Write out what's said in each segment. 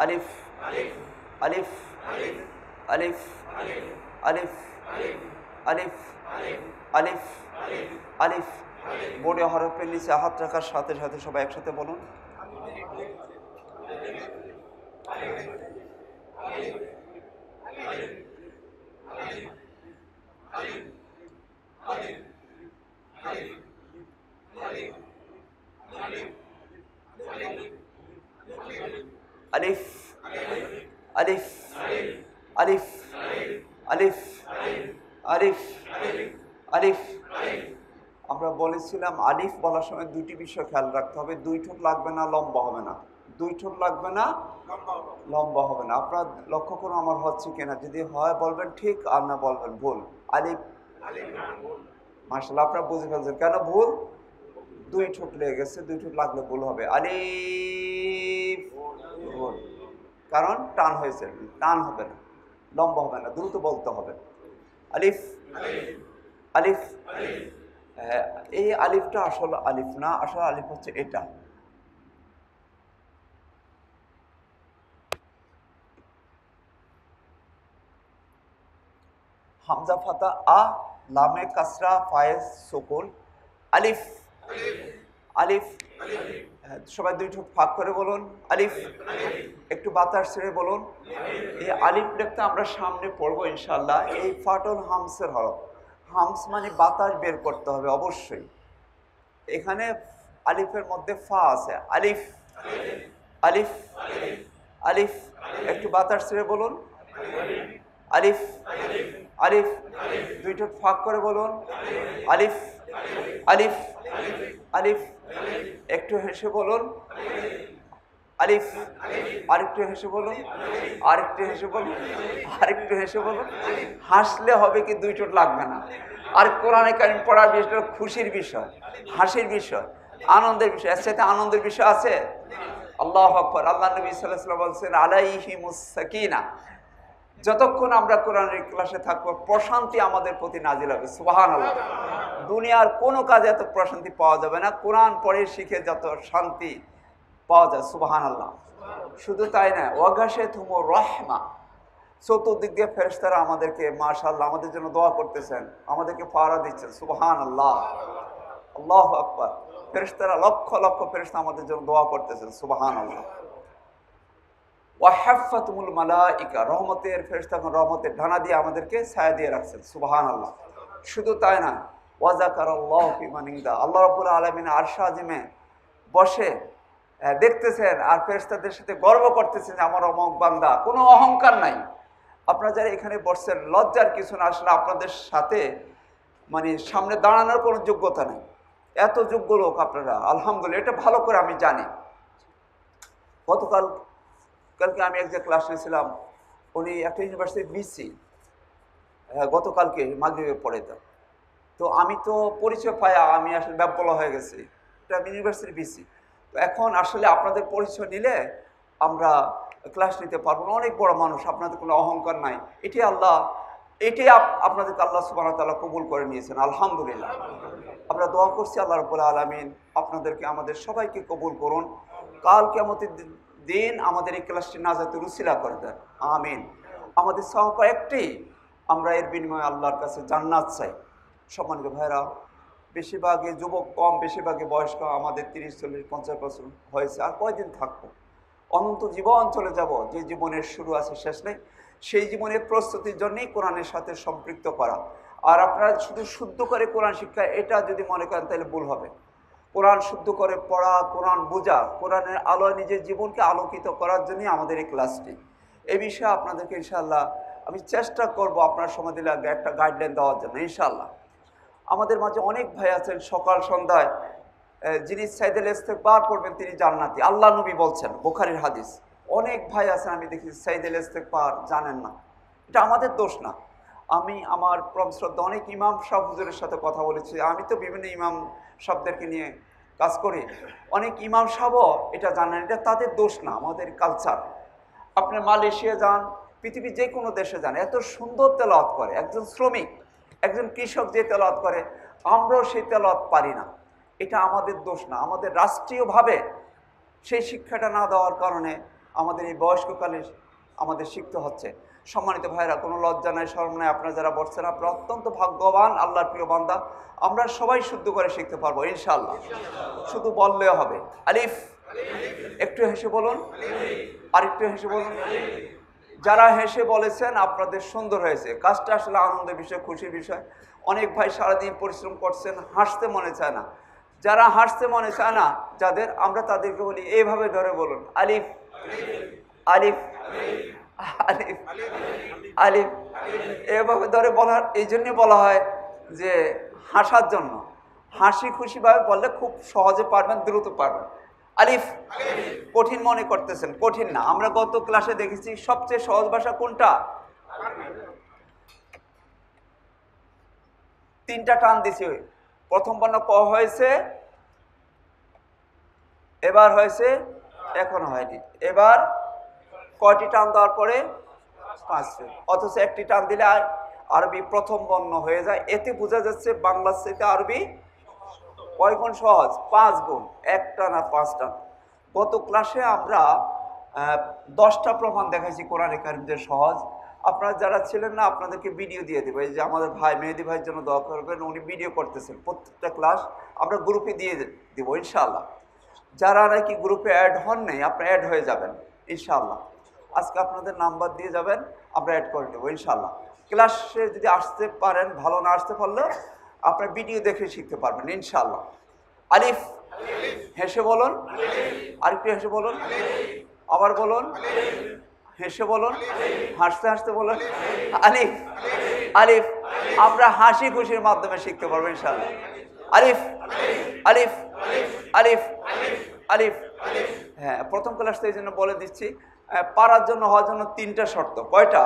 আলিফ আলিফ আলিফ আলিফ আলিফ আলিফ আলিফ। বোর্ডে হরফের নিচে হাত রাখার সাথে সাথে সবাই একসাথে বলুন আলিফ আলিফ আলিফ আলিফ আলিফ আলিফ। আমরা বলেছিলাম আলিফ বলার সময় দুটি বিষয় খেয়াল রাখতে হবে, দুই ঠোঁট লাগবে না, লম্বা হবে না, দুই ঠোঁট লাগবে না, লম্বা হবে না। আপনার লক্ষ্য করুন আমার হচ্ছে কিনা, যদি হয় বলবেন ঠিক, আর না বলবেন ভুল। আলিফ মাশাআল্লাহ আপনারা বুঝে ফেলছেন কেন ভুল, দুই ঠোঁট লেগে গেছে, দুই ঠোঁট লাগলে ভুল হবে। আলিফ ভুল, কারণ টান হয়েছে, টান হবে না, লম্বা হবে না, দ্রুত বলতে হবে। আলিফ আলিফ। এই আলিফটা আসলে আলিফ না, আসলে আলিফ হচ্ছে এটা। হামজা ফাতা আ, লামে কাসরা, ফায়ে সুকুন, আলিফ আলিফ। সবাই দুই ঠোঁট ফাঁক করে বলুন আলিফ। একটু বাতাস ছেড়ে বলুন। এই আলিফ লেখতে আমরা সামনে পড়বো ইনশাআল্লাহ। এই ফাটল হামসের হরফ, হামস মানে বাতাস বের করতে হবে অবশ্যই। এখানে আলিফের মধ্যে ফা আছে, আলিফ আলিফ আলিফ। একটু বাতাস ছেড়ে বলুন আলিফ আলিফ। দুই ঠোঁট ফাঁক করে বলুন আলিফ আলিফ আলিফ। একটু হেসে বলুন আলিফ, আরেকটু হেসে বলুন, আরেকটু হেসে বলুন, আরেকটু হেসে বলুন। হাসলে হবে কি দুই ঠোঁট লাগবে না। আর কোরআনে কারিম পড়ার বিষয়টা খুশির বিষয়, হাসির বিষয়, আনন্দের বিষয়। এর সাথে আনন্দের বিষয় আছে? আল্লাহু আকবার। আল্লাহ নবী সাল্লাল্লাহু আলাইহি ওয়াসাল্লাম বলছেন আলাইহিমুস সাকিনা, যতক্ষণ আমরা কোরআনের ক্লাসে থাকবো প্রশান্তি আমাদের প্রতি নাজিল হবে। সুবহানাল্লাহ। দুনিয়ার কোনো কাজে এত প্রশান্তি পাওয়া যাবে না, কোরআন পড়ে শিখে যত শান্তি পাওয়া যায়। সুবহানাল্লাহ। শুধু তাই না, ওয়াগাশাতুহুমুর রাহমা, চতুর্দিক দিয়ে ফেরেশতারা আমাদেরকে মাশাআল্লাহ আমাদের জন্য দোয়া করতেছেন, আমাদেরকে পাহারা দিচ্ছেন। সুবহানাল্লাহ, আল্লাহু আকবার। ফেরেশতারা লক্ষ লক্ষ ফেরেশতা আমাদের জন্য দোয়া করতেছেন। সুবহানাল্লাহ। ওয়াহাফাতুমুল মালাইকা, রহমতের ফেরেশতাগণ রহমতের ডানা দিয়ে আমাদেরকে ছায়া দিয়ে রাখছেন। সুবহানাল্লাহ। শুধু তাই না, ওয়াজাকারাল্লাহু ফি মান ইনদা, আল্লাহ রাব্বুল আলামিন আরশ আজিমে বসে দেখতেছেন আর ফেরেশতাদের সাথে গর্ব করতেছেন যে আমার অমুক বান্দা। কোনো অহংকার নাই। আপনারা যারা এখানে বসছেন, লজ্জার কিছু না, আসলে আপনাদের সাথে মানে সামনে দাঁড়ানোর কোনো যোগ্যতা নেই, এত যোগ্য লোক আপনারা, আলহামদুলিল্লাহ। এটা ভালো করে আমি জানি। কালকে আমি এক জায়গায় ক্লাস নিয়েছিলাম, উনি একটা ইউনিভার্সিটির বিসি, গতকালকে মাগরিবে পড়াইতাম। তো আমি তো পরিচয় পাই, আমি আসলে ব্যাপলা হয়ে গেছি, এটা ইউনিভার্সিটির বিসি। তো এখন আসলে আপনাদের পরিচয় নিলে আমরা ক্লাস নিতে পারবো না। অনেক বড় মানুষ, আপনাদের কোনো অহংকার নাই। এটাই আপনাদেরকে আল্লাহ সুবহানাহু ওয়া তাআলা কবুল করে নিয়েছেন, আলহামদুলিল্লাহ। আমরা দোয়া করছি আল্লাহ রাব্বুল আলামিন আপনাদেরকে আমাদের সবাইকে কবুল করুন। কাল কিয়ামতের দিন আমাদের এই ক্লাসটি নাজাতের উসিলা করে দেন, আমিন। আমাদের সওয়াব একটি, আমরা এর বিনিময়ে আল্লাহর কাছে জান্নাত চাই। সম্মানিত ভাইরা, বেশিরভাগে যুবক কম, বেশিরভাগে বয়স্ক, আমাদের 30, 40, 50 বছর হয়েছে। আর কয়দিন থাকবো? অনন্ত জীবন চলে যাব। যে জীবনের শুরু আছে শেষ নেই, সেই জীবনের প্রস্তুতির জন্যই কোরআনের সাথে সম্পৃক্ত করা। আর আপনারা শুধু শুদ্ধ করে কোরআন শিক্ষা এটা যদি মনে করেন তাহলে ভুল হবে। কোরআন শুদ্ধ করে পড়া, কোরআন বোঝা, কোরআনের আলোয় নিজের জীবনকে আলোকিত করার জন্যই আমাদের এই ক্লাসটি। এই বিষয়ে আপনাদেরকে ইনশাআল্লাহ আমি চেষ্টা করব আপনার সময় দিলে একটা গাইডলাইন দেওয়ার জন্য ইনশাআল্লাহ। আমাদের মাঝে অনেক ভাই আছেন সকাল সন্ধ্যায় যিনি সাইদুল ইস্তেগফার পড়বেন তিনি জান্নাতি, আল্লাহ নবী বলছেন, বুখারীর হাদিস। অনেক ভাই আছেন আমি দেখি সাইদুল ইস্তেগফার জানেন না। এটা আমাদের দোষ না। আমি আমার পরম শ্রদ্ধা অনেক ইমাম সাহেব হুজুরের সাথে কথা বলেছি, আমি তো বিভিন্ন ইমাম সাহেবদেরকে নিয়ে কাজ করি। অনেক ইমাম সাহেবও এটা জানেন, এটা তাদের দোষ না, আমাদের কালচার। আপনি মালয়েশিয়া যান, পৃথিবীর যে কোনো দেশে যান, এত সুন্দর তেলাওয়াত করে একজন শ্রমিক, একজন কৃষক যে তেলাওয়াত করে, আমরাও সেই তেলাওয়াত পারি না। এটা আমাদের দোষ না, আমাদের রাষ্ট্রীয়ভাবে সেই শিক্ষাটা না দেওয়ার কারণে আমাদের এই বয়স্ককালে আমাদের শিখতে হচ্ছে। সম্মানিত ভাইরা, কোনো লজ্জা নাই, শরম নাই। আপনারা যারা বসছেন আপনারা অত্যন্ত ভাগ্যবান, আল্লাহর প্রিয় বান্দা। আমরা সবাই শুদ্ধ করে শিখতে পারবো ইনশাআল্লাহ, শুধু বললেও হবে। আলিফ, একটু হেসে বলুন, আরেকটু হেসে বলুন। যারা হেসে বলেছেন আপনাদের সুন্দর হয়েছে, কাজটা আসলে আনন্দের বিষয়, খুশির বিষয়। অনেক ভাই সারাদিন পরিশ্রম করছেন, হাসতে মনে চায় না। যারা হাসতে মনে চায় না যাদের, আমরা তাদেরকে বলি এইভাবে ধরে বলুন, আলিফ আলিফ আলিফ আলিফ। এভাবে ধরে বলার এই জন্যে বলা হয় যে হাসার জন্য, হাসি খুশিভাবে বললে খুব সহজে পারবেন, দ্রুত পারবেন। আলিফ কঠিন মনে করতেছেন, কঠিন না। আমরা গত ক্লাসে দেখেছি সবচেয়ে সহজ ভাষা কোনটা? তিনটা টান দিছি। প্রথম বর্ণ ক হয়েছে, এবার হয়েছে, এখন হয়নি। এবার কয়টি টান দেওয়ার পরে? 5টি। অথচ একটি টান দিলে আরবি প্রথম বর্ণ হয়ে যায়। এতে বোঝা যাচ্ছে বাংলার চাইতে আরবি কয় গুণ সহজ? 5 গুণ। একটা না 5টা। গত ক্লাসে আমরা 10টা প্রমাণ দেখাইছি কোরআনে কারিমের সহজ। আপনারা যারা ছিলেন না আপনাদেরকে ভিডিও দিয়ে দেবো। এই যে আমাদের ভাই মেহেদি ভাইয়ের জন্য দোয়া করবেন, উনি ভিডিও করতেছেন। প্রত্যেকটা ক্লাস আমরা গ্রুপে দিয়ে দেবো ইনশাআল্লাহ। যারা নাকি গ্রুপে অ্যাড হন নাই আপনারা অ্যাড হয়ে যাবেন ইনশাআল্লাহ। আজকে আপনাদের নাম্বার দিয়ে যাবেন, আমরা অ্যাড করে দেবো ইনশাআল্লাহ। ক্লাসে যদি আসতে পারেন ভালো, না আসতে পারলে আপনার ভিডিও দেখে শিখতে পারবেন ইনশাআল্লাহ। আলিফ, হেসে বলুন, আরেকটু হেসে বলুন, আবার বলুন, হেসে বলুন, হাসতে হাসতে বলুন, আলিফ আলিফ। আমরা হাসি খুশির মাধ্যমে শিখতে পারবো ইনশাআল্লাহ। আলিফ আলিফ আলিফ আলিফ। হ্যাঁ, প্রথম ক্লাসটা এই জন্য বলে দিচ্ছি, পারার জন্য হওয়ার জন্য 3টা শর্ত। কয়টা?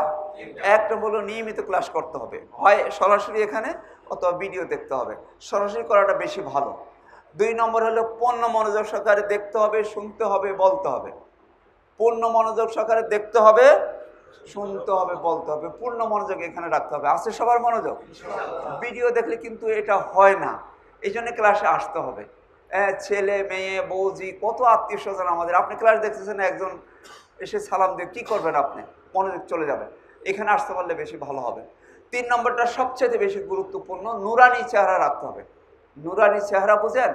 একটা হলো নিয়মিত ক্লাস করতে হবে, হয় সরাসরি এখানে অথবা ভিডিও দেখতে হবে। সরাসরি করাটা বেশি ভালো। 2 নম্বর হলো পূর্ণ মনোযোগ সহকারে দেখতে হবে, শুনতে হবে, বলতে হবে। পূর্ণ মনোযোগ সহকারে দেখতে হবে, শুনতে হবে, বলতে হবে। পূর্ণ মনোযোগ এখানে রাখতে হবে। আছে সবার মনোযোগ? ভিডিও দেখলে কিন্তু এটা হয় না, এই জন্য ক্লাসে আসতে হবে। ছেলে মেয়ে বৌজি কত আত্মীয় স্বজন আমাদের, আপনি ক্লাস দেখতেছেন, একজন এসে সালাম দিয়ে কী করবেন? আপনি মনোযোগ চলে যাবে। এখানে আসতে পারলে বেশি ভালো হবে। 3 নম্বরটা সবচেয়ে বেশি গুরুত্বপূর্ণ, নুরানি চেহারা রাখতে হবে। নুরানি চেহারা বুঝেন?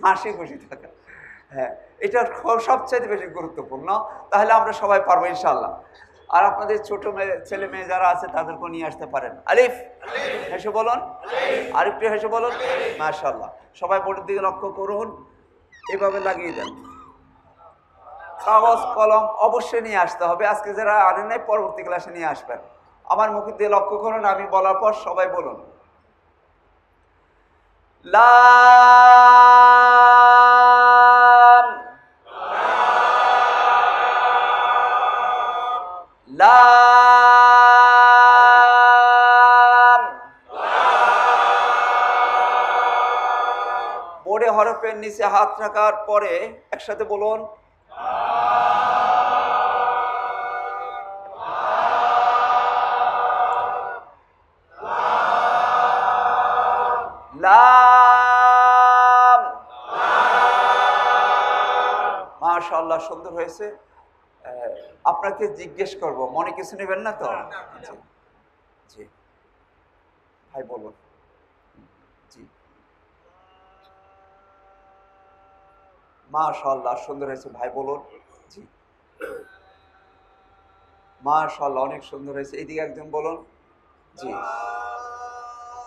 হাসি খুশি থাকা। হ্যাঁ, এটা সবচেয়ে বেশি গুরুত্বপূর্ণ। তাহলে আমরা সবাই পারবো ইনশাআল্লাহ। আর আপনাদের ছোট ছেলে মেয়ে যারা আছে তাদেরকেও নিয়ে আসতে পারেন। আলিফ, হেসে বলুন, আরেকটু হেসে বলুন, মাশাআল্লাহ। সবাই বোর্ডের দিকে লক্ষ্য করুন, এভাবে লাগিয়ে দেন। কাগজ কলম অবশ্যই নিয়ে আসতে হবে। আজকে যারা আনেন নাই পরবর্তী ক্লাসে নিয়ে আসবেন। আমার মুখের দিকে লক্ষ্য করুন, আমি বলার পর সবাই বলুন, লাম লাম। বোর্ডে হরফের নিচে হাত রাখার পরে একসাথে বলুন, লাম। মাশাআল্লাহ, সুন্দর হয়েছে। আপনাকে জিজ্ঞেস করব, মনে কিছু নেবেন না তো? জি ভাই বলুন। জি, মাশাআল্লাহ, সুন্দর হয়েছে ভাই বলুন। জি, মাশাআল্লাহ, অনেক সুন্দর হয়েছে। এইদিকে একজন বলুন। জি,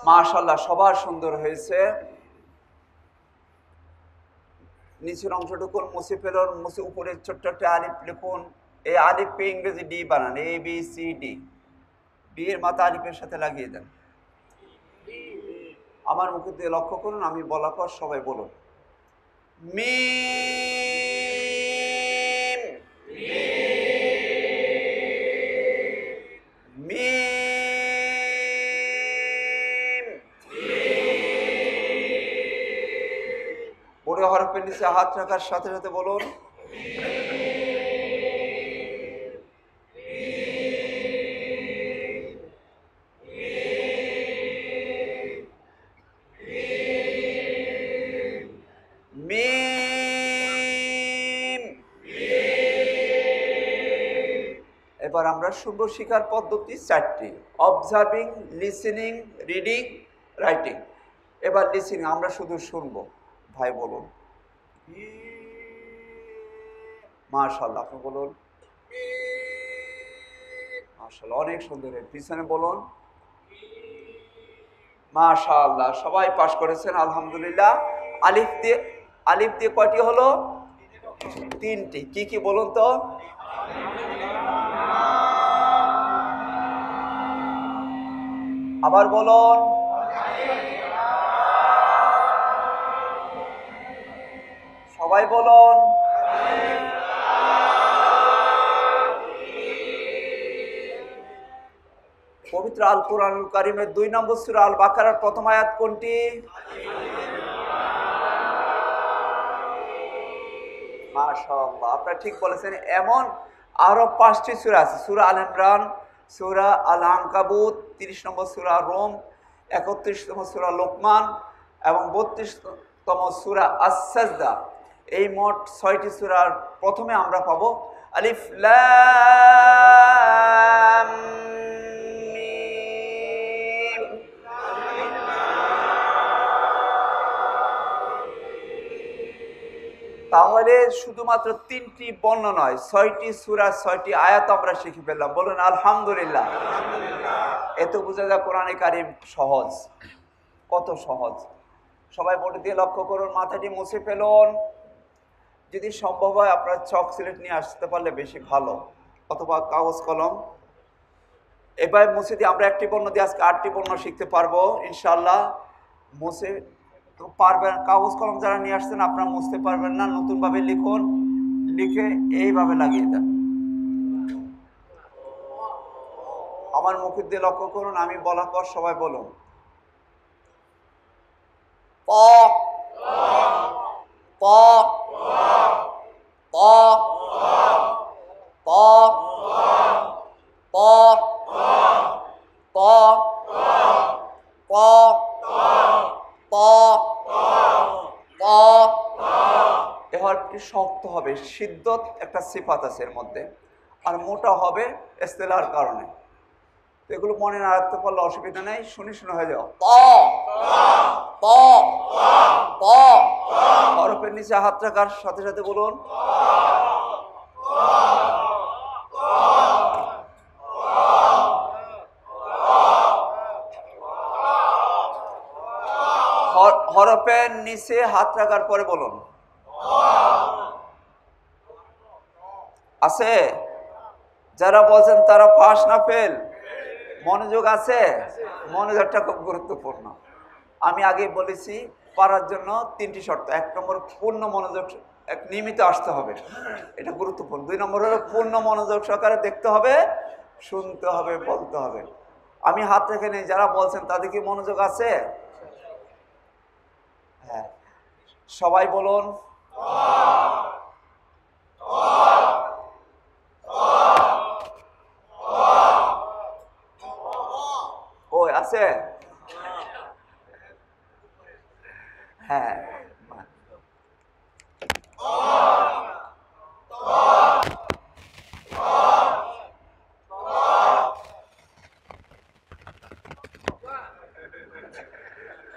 মাশাআল্লাহ, সবার সুন্দর হয়েছে। নিচের অংশটুকু মুছে ফেলুন, মুছে উপরে ছোট্ট একটা আলিফ লিখুন। এই আলিফকে ইংরেজি ডি বানান, ABCD। ডি এর মাথা আলিফের সাথে লাগিয়ে দেন। আমার মুখের দিকে লক্ষ্য করুন, আমি বলার পর সবাই বলুন, মিম মিম। বড় হরফের নিচে হাত রাখার সাথে সাথে বলুন, মিম। এবার আমরা শুনবো শিখার পদ্ধতি 4টি: অবজার্ভিং, লিসেনিং, রিডিং, রাইটিং। এবার লিসেনিং, আমরা শুধু শুনবো। ভাই বলুন। মাশাআল্লাহ, আপনি বলুন। মাশাআল্লাহ, অনেক সুন্দর। পিছনে বলুন। মাশাআল্লাহ, সবাই পাস করেছেন, আলহামদুলিল্লাহ। আলিফ দিয়ে কয়টি হলো? 3টি। কি কি বলুন তো? আবার বলুন। সবাই বলুন। পবিত্র আল কোরআনুল কারীমের 2 নম্বর সূরা আল বাকারার প্রথম আয়াত কোনটি? মাশাআল্লাহ, আপনারা ঠিক বলেছেন। এমন আরো 5টি সূরা আছে: সূরা আল ইমরান, সূরা আল আনকাবুত, 30 নম্বর সূরা রোম, 31 নম্বর সূরা লোকমান এবং 32তম সূরা আস-সাজদা। এই মোট 6টি সূরার প্রথমে আমরা পাবো আলিফ লাম মিম। তাহলে শুধুমাত্র 3টি বর্ণ নয়, 6টি সূরা, 6টি আয়াত আমরা শিখে ফেললাম। বলুন আলহামদুলিল্লাহ। এত বোঝা যায় কোরআনে কারীম সহজ, কত সহজ। সবাই বোর্ড দিয়ে লক্ষ্য করুন, মাথাটি মুছে ফেলুন। যদি সম্ভব হয় আপনারা চক সিলেট নিয়ে আসতে পারলে বেশি ভালো, অথবা কাগজ কলম। এবার মুছে দিয়ে আমরা 1টি বর্ণ দিয়ে আজকে 8টি বর্ণ শিখতে পারবো ইনশাআল্লাহ। মুছে তো পারবেন, কাগজ কলম যারা নিয়ে আসছেন আপনারা মুছতে পারবেন না, নতুনভাবে লিখুন, লিখে এইভাবে লাগিয়ে দেন। আমার মুখের দিয়ে লক্ষ্য করুন, আমি বলার পর সবাই বলুন। প প প প প প প প প। এ হরফটি শক্ত হবে, শিদ্দত একটা সিফাত আছে এর মধ্যে, আর মোটা হবে ইস্তেলার কারণে। তো এগুলো মনে না রাখতে পারলে অসুবিধা নেই, শুনে শুনে হয়ে যাও। প প প। হরফের নিচে হাত রাখার সাথে সাথে বলুন। হরফের নিচে হাত রাখার পরে বলুন। আছে? যারা বলছেন তারা পাস না ফেল? মনোযোগ আছে? মনোযোগটা খুব গুরুত্বপূর্ণ। আমি আগে বলেছি, পারার জন্য 3টি শর্ত। 1 নম্বর পূর্ণ মনোযোগ, নিয়মিত আসতে হবে, এটা গুরুত্বপূর্ণ। 2 নম্বর হলো পূর্ণ মনোযোগ সহকারে দেখতে হবে, শুনতে হবে, বলতে হবে। আমি হাত রেখে নেই, যারা বলছেন তাদের কি মনোযোগ আছে? হ্যাঁ, সবাই বলুন। ওই আছে? হ্যাঁ,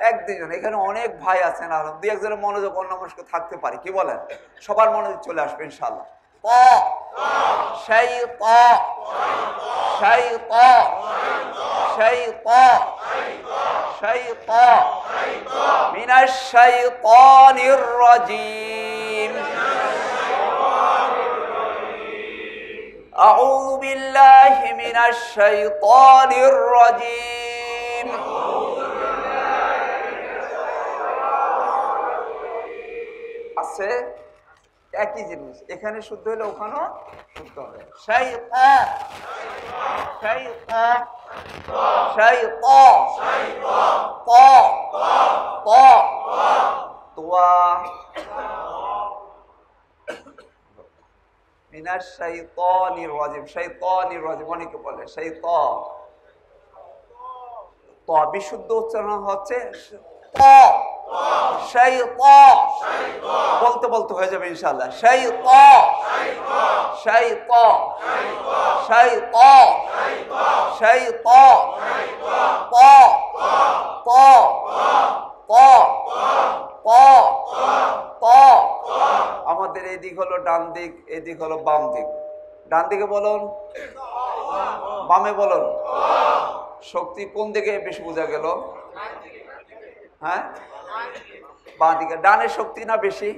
এক-দুজন, এখানে অনেক ভাই আছেন, আর 2-1জনের মনোযোগ অন্যমনস্ক থাকতে পারে, কি বলেন? সবার মনোযোগ চলে আসবে ইনশাআল্লাহ। প শাইতা শাইতা শাইতা শাইতা মিনাশ শাইতানির রাজিম। আউযু বিল্লাহি মিনাশ শাইতানির রাজিম। আছে একই জিনিস, এখানে শুদ্ধ হলে ওখানেও শুদ্ধ হবে। শাইতা শাইতা শাইতা ত ত তোয়া মিনাশ শাইতানির রাজিম। শাইতানির রাজিম অনেকে বলে শাইতান। ত বিশুদ্ধ উচ্চারণ হচ্ছে ত ত শাইতান বলতে বলতে হয়ে যাবে ইনশাআল্লাহ শাইতান শাইতান শাইতান শাইতান তা তা তা তা তা আমাদের এই দিক হলো ডান দিক, এই দিক হলো বাম দিক। ডান দিকে বলুন, বামে বলুন। শক্তি কোন দিকে বেশি বোঝা গেল? হ্যাঁ, বাঁ দিকে। ডানের শক্তি না বেশি?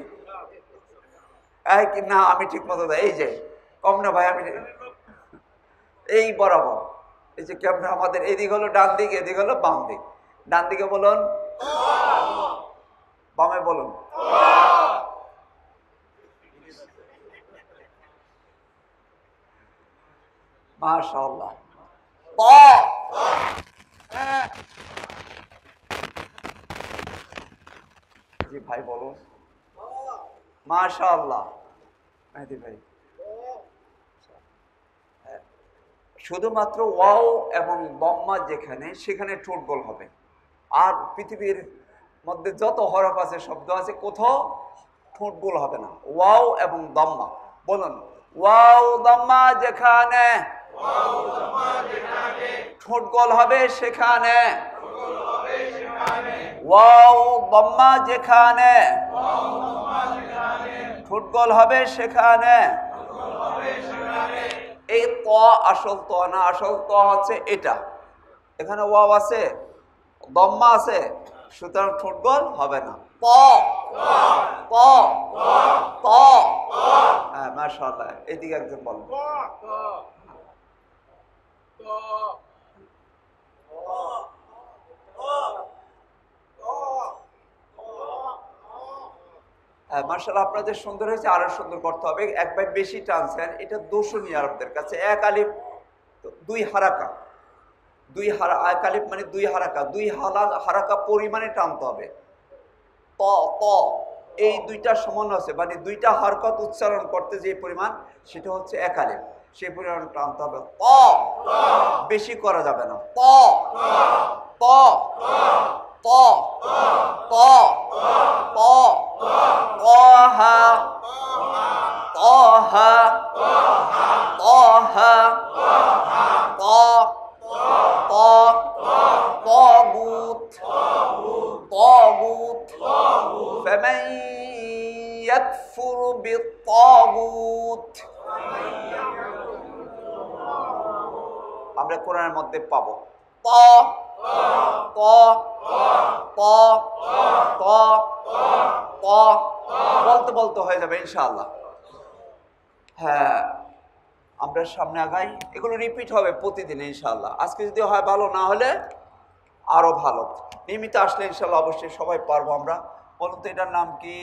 না আমি ঠিক মতো এই যে কম না ভাই, আমি এই বরাবর এই যে কেমন আমাদের এদিক হলো ডান দিক, এদিক হলো বাম দিক। ডান দিকে বলুন, বামে বলুন। মাশাআল্লাহ। জি ভাই বলুন। মাশাআল্লাহ মেহেদী ভাই। শুধুমাত্র ওয়াও এবং দম্মা যেখানে, সেখানে ঠোঁট গোল হবে। আর পৃথিবীর মধ্যে যত হরফ আছে, শব্দ আছে, কোথাও ঠোঁট গোল হবে না। ওয়াও এবং দম্মা বলুন। ওয়াও দম্মা যেখানে ঠোঁট গোল হবে সেখানে, ওয়াও দম্মা যেখানে ঠোঁট গোল হবে সেখানে। এই ত আসল ত না, আসল ত হচ্ছে এটা। এখানে ওয়াও আছে, দম্মা আছে, সুতরাং ঠোঁট গোল হবে না। ত ত ত। হ্যাঁ মাশাআল্লাহ। এদিকে একজন বলেন। মাশাআল্লাহ আপনাদের সুন্দর হয়েছে, আরো সুন্দর করতে হবে। একবার বেশি টানছেন, এটা দোষণীয় আরবদের কাছে। এক আলিফ দুই হারাকা, এক আলিফ মানে দুই হারাকা, দুই হারাকা পরিমাণে টানতে হবে। ত ত এই দুইটা সমান আছে, মানে দুইটা হরকত উচ্চারণ করতে যে পরিমাণ, সেটা হচ্ছে এক আলিফ, সেই পরিমাণ টানতে হবে। ত বেশি করা যাবে না। ত ত ত ত ত তহা তহা তহা ত ত طاغوت طاغوت فمن يكفر بالطاغوت আমরা কোরআনের মধ্যে পাবো ত ত ত ত ত বলতে বলতে হয়ে যাবে ইনশাআল্লাহ। হ্যাঁ আমরা সামনে আগাই, এগুলো রিপিট হবে প্রতিদিন ইনশাআল্লাহ। আজকে যদি হয় ভালো, না হলে আরো ভালো। নিয়মিত আসলে ইনশাআল্লাহ অবশ্যই সবাই পারবো আমরা। বলুন তো এটার নাম কি?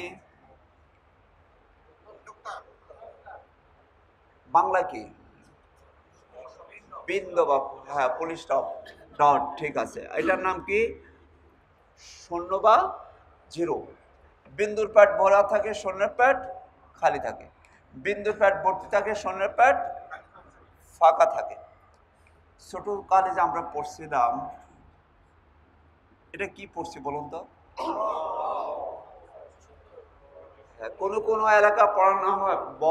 বাংলা কি? বিন্দু বা হ্যাঁ পুলিশ স্টপ ডট, ঠিক আছে। এটার নাম কি? শূন্য বা জিরো। বিন্দুর প্যাড ভরা থাকে, শূন্যের প্যাড খালি থাকে। বিন্দুর প্যাড ভর্তি থাকে, শূন্যের প্যাড ফাঁকা থাকে। ছোট কালে যে আমরা পড়ছিলাম, এটা কি পড়ছি বলুন তো? কোন কোন এলাকা পড়ানো হয় ব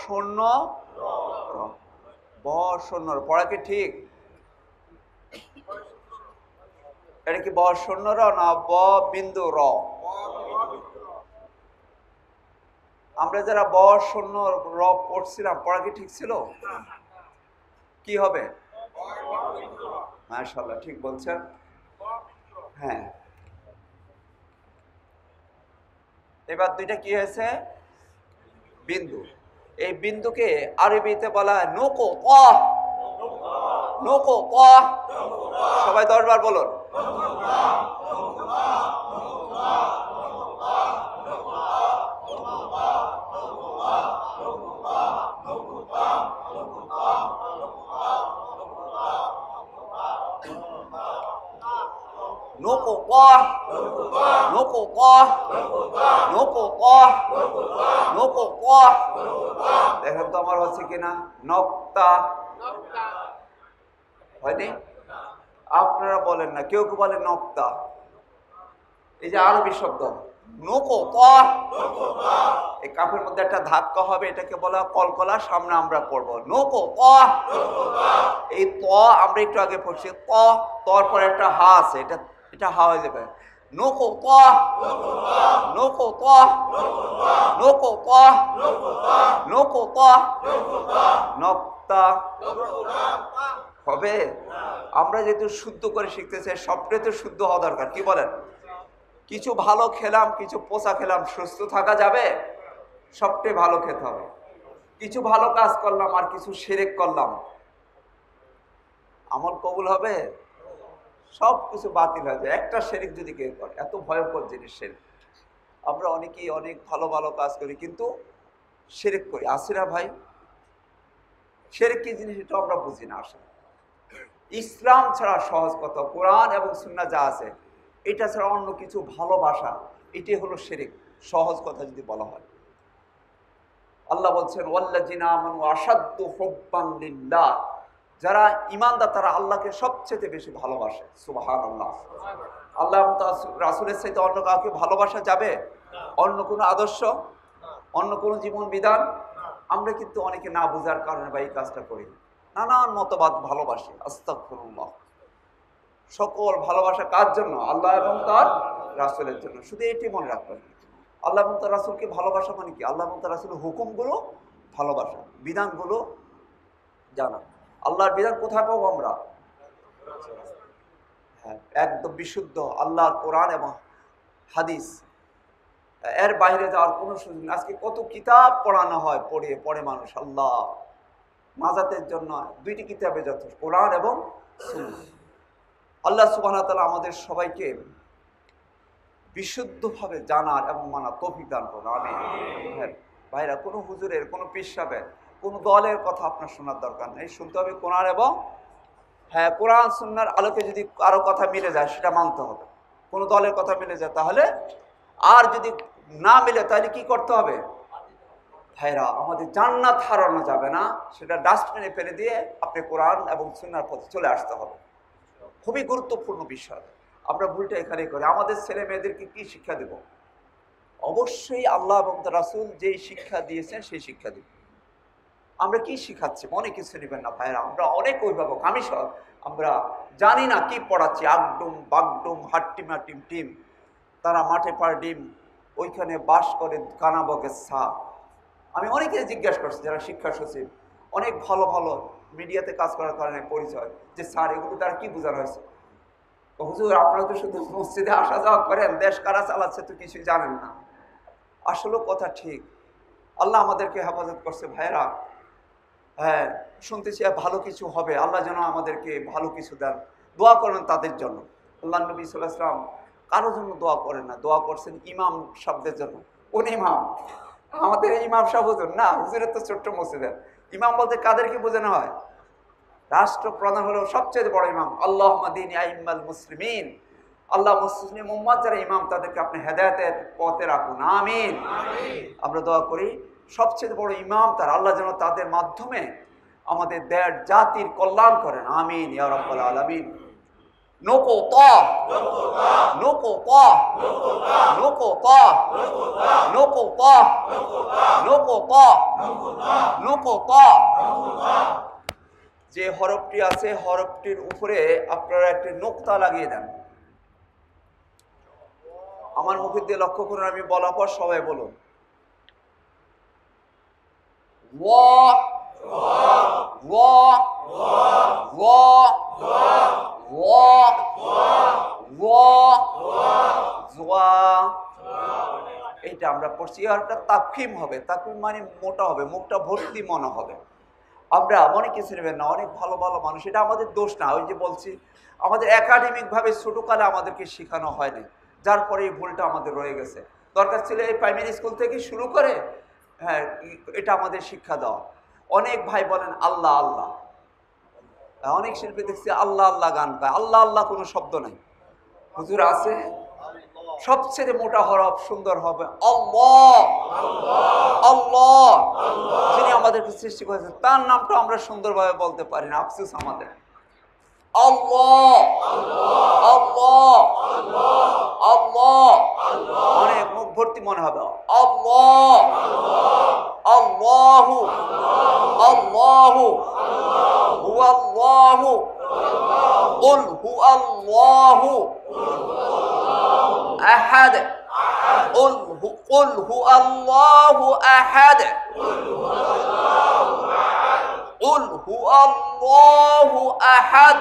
শূন্য ব শূন্য। পড়া কি ঠিক? এটা কি ব শূন্য র না ব বিন্দু র? আমরা যারা ব শূন্য র পড়ছিলাম, পড়া কি ঠিক ছিল? কি হবে? মাশাআল্লাহ ঠিক বলছেন। হ্যাঁ এবার দুইটা কি হয়েছে? বিন্দু। এই বিন্দুকে আরবিতে বলা হয় নুকো ক। নুকো ক, সবাই 10 বার বলুন। নুকো ক নুকো ক নুকো ক নুকো ক। দেখেন তো আমার হচ্ছে কিনা? নক্তা হয়নি? আপনারা বলেন না, কেউ কেউ বলে নক্তা। এই যে আরবি শব্দ নোকো ত, এই কাফের মধ্যে একটা ধাক্কা হবে, এটাকে বলা কলকলা। সামনে আমরা পড়বো নোকো ত। এই ত আমরা একটু আগে পড়ছি ত, তর পরে একটা হা আছে, এটা এটা হা হয়ে যাবে নোকো ত, নোকো ত, নোকো ত, নোকো ত, নক্তা হবে। আমরা যেহেতু শুদ্ধ করে শিখতে চাই, সবটাই তো শুদ্ধ হওয়া দরকার। কি বলেন? কিছু ভালো খেলাম, কিছু পোষা খেলাম, সুস্থ থাকা যাবে? সবটাই ভালো খেতে হবে। কিছু ভালো কাজ করলাম আর কিছু শিরক করলাম, আমল কবুল হবে? সব কিছু বাতিল হয়ে যায় একটা শিরক যদি কেউ করে। এত ভয়ঙ্কর জিনিস শিরক। আমরা অনেকেই অনেক ভালো ভালো কাজ করি কিন্তু শিরক করি। আসিরা ভাই, শিরক কি জিনিস এটা আমরা বুঝি না। আসলে ইসলাম ছাড়া সহজ কথা, কোরআন এবং সুন্নাহ যা আছে এটা ছাড়া অন্য কিছু ভালোবাসা, এটাই হলো শিরক। সহজ কথা যদি বলা হয়, আল্লাহ বলছেন ওয়াল্লাযিনা আমানু আশাদ্দু হুব্বান লিল্লাহ, যারা ঈমানদার তারা আল্লাহকে সবচেয়ে বেশি ভালোবাসে। সুবহানাল্লাহ। আল্লাহ এবং তার রাসূলের চাইতে অন্য কাউকে ভালোবাসা যাবে? অন্য কোনো আদর্শ, অন্য কোনো জীবন বিধান? আমরা কিন্তু অনেকে না বুঝার কারণে বা এই কাজটা করি। নানান মতবাদ ভালোবাসি। আস্তাগফিরুল্লাহ। সকল ভালোবাসা কার জন্য? আল্লাহ এবং তার রাসূলের জন্য। শুধু এটি মনে রাখবেন, আল্লাহ এবং তার রাসূলকে ভালোবাসা মানে কি? আল্লাহ এবং তার রাসূলের হুকুমগুলো ভালোবাসা, বিধানগুলো জানা। আল্লাহর বিধান কোথায় পাবো আমরা? হ্যাঁ, একদম বিশুদ্ধ আল্লাহর কোরআন এবং হাদিস, এর বাইরে যাওয়ার কোনো সুযোগ নেই। আজকে কত কিতাব পড়ানো হয়, পড়ে মানুষ। আল্লাহ মাজাতের জন্য দুইটি কিতাবে যথেষ্ট, কোরআন এবং সুন্নাহ। আল্লাহ সুবহানাহু ওয়া তাআলা আমাদের সবাইকে বিশুদ্ধভাবে জানার এবং মানার তৌফিক দান করুন। আমিন। হ্যাঁ ভাইরা, কোনো হুজুরের, কোনো পীর সাহেবের, কোনো দলের কথা আপনার শোনার দরকার নেই। শুনতে হবে কোরআন এবং হ্যাঁ কোরআন সুন্নাহর আলোকে। যদি কারো কথা মিলে যায় সেটা মানতে হবে। কোনো দলের কথা মিলে যায় তাহলে, আর যদি না মিলে তাহলে কি করতে হবে? ভাইরা, আমাদের জান্নাত হারানো যাবে না, সেটা ডাস্টবিনে ফেলে দিয়ে আপনি কোরআন এবং সুন্নাহর পথে চলে আসতে হবে। খুবই গুরুত্বপূর্ণ বিষয়। আমরা ভুলটা এখানেই করি। আমাদের ছেলে মেয়েদেরকে কি শিক্ষা দেব? অবশ্যই আল্লাহ এবং তার রাসূল যেই শিক্ষা দিয়েছেন সেই শিক্ষা দেব। আমরা কি শিখাচ্ছি? মনে কিছু নেবেন না ভাইরা, আমরা অনেক অভিভাবক, আমি সব, আমরা জানি না কি পড়াচ্ছি। আগডুম বাগডুম হাট্টিমা টিম টিম, তারা মাঠে পাড় ডিম, ওইখানে বাস করে কানা বগের সাপ। আমি অনেকে জিজ্ঞাসা করছি যারা শিক্ষা সচিব, অনেক ভালো ভালো মিডিয়াতে কাজ করার কারণে পরিচয়, যে স্যার এগুলো তারা কি বোঝানো হয়েছে? হুজুর আপনারা তো শুধু মসজিদে আসা যাওয়া করেন, দেশ কারা চালাচ্ছে তো কিছুই জানেন না। আসলে কথা ঠিক, আল্লাহ আমাদেরকে হেফাজত করছে ভাইরা। হ্যাঁ, শুনতেছি ভালো কিছু হবে, আল্লাহ যেন আমাদেরকে ভালো কিছু দেন। দোয়া করেন তাদের জন্য। আল্লাহ নবী সাল্লাল্লাহু আলাইহি ওয়াসাল্লাম কারোর জন্য দোয়া করেন না, দোয়া করছেন ইমাম সাহেবদের জন্য। কোন ইমাম? আমাদের ইমাম সাহেব হুজুর না, হুজুরের তো ছোট্ট মসজিদের ইমাম বলতে কাদেরকে বোঝানো হয়? রাষ্ট্রপ্রধান হলো সবচেয়ে বড় ইমাম। আল্লাহুম্মা দীনি আইম্মাল মুসলিমিন, আল্লাহ মুসলিম উম্মাত যারা ইমাম তাদেরকে আপনি হেদায়েতের পথে রাখুন। আমিন। আমরা দোয়া করি সবচেয়ে বড় ইমাম তার, আল্লাহ যেন তাদের মাধ্যমে আমাদের দেশ জাতির কল্যাণ করেন। আমিন ইয়া রাব্বাল আলামিন। নোকো ত, নোকো ত, নোকো ত, নোকো ত, নোকো ত, নোকো ত। যে হরফটি আছে হরফটির উপরে আপনারা একটি নোক্তা লাগিয়ে দেন। আমার মুখের দিয়ে লক্ষ্য করুন, আমি বলার পর সবাই বলুন ওয়া ওয়া ওয়া ওয়া ওয়া। এইটা আমরা পড়ছি। একটা তাফখিম হবে, তাফখিম মানে মোটা হবে, মুখটা ভর্তি মনে হবে। আমরা মনে কিছু নেবেন না, অনেক ভালো ভালো মানুষ, এটা আমাদের দোষ না। ওই যে বলছি, আমাদের একাডেমিকভাবে ছোটোকালে আমাদেরকে শেখানো হয়নি, যার পরে এই ভুলটা আমাদের রয়ে গেছে। দরকার ছিল এই প্রাইমারি স্কুল থেকে শুরু করে হ্যাঁ এটা আমাদের শিক্ষা দেওয়া। অনেক ভাই বলেন আল্লাহ আল্লাহ, অনেক শিল্পী দেখছি আল্লাহ আল্লাহ গান গায়। আল্লাহ আল্লাহ কোনো শব্দ নাই, হুজুর আছে। সবচেয়ে মোটা হরফ সুন্দর হবে আল্লাহ। আল্লাহ যিনি আমাদেরকে সৃষ্টি করেছেন তার নামটা আমরা সুন্দরভাবে বলতে পারি না, আফসোস আমাদের। আল্লাহ আল্লাহ আল্লাহ, অনেক মুখ ভর্তি মনে হবে। আল্লাহ আল্লাহু আল্লাহু হুয়াল্লাহু কুল হুয়াল্লাহু আহাদ কুল হুয়াল্লাহু আহাদ কুল হুয়াল্লাহু আহাদ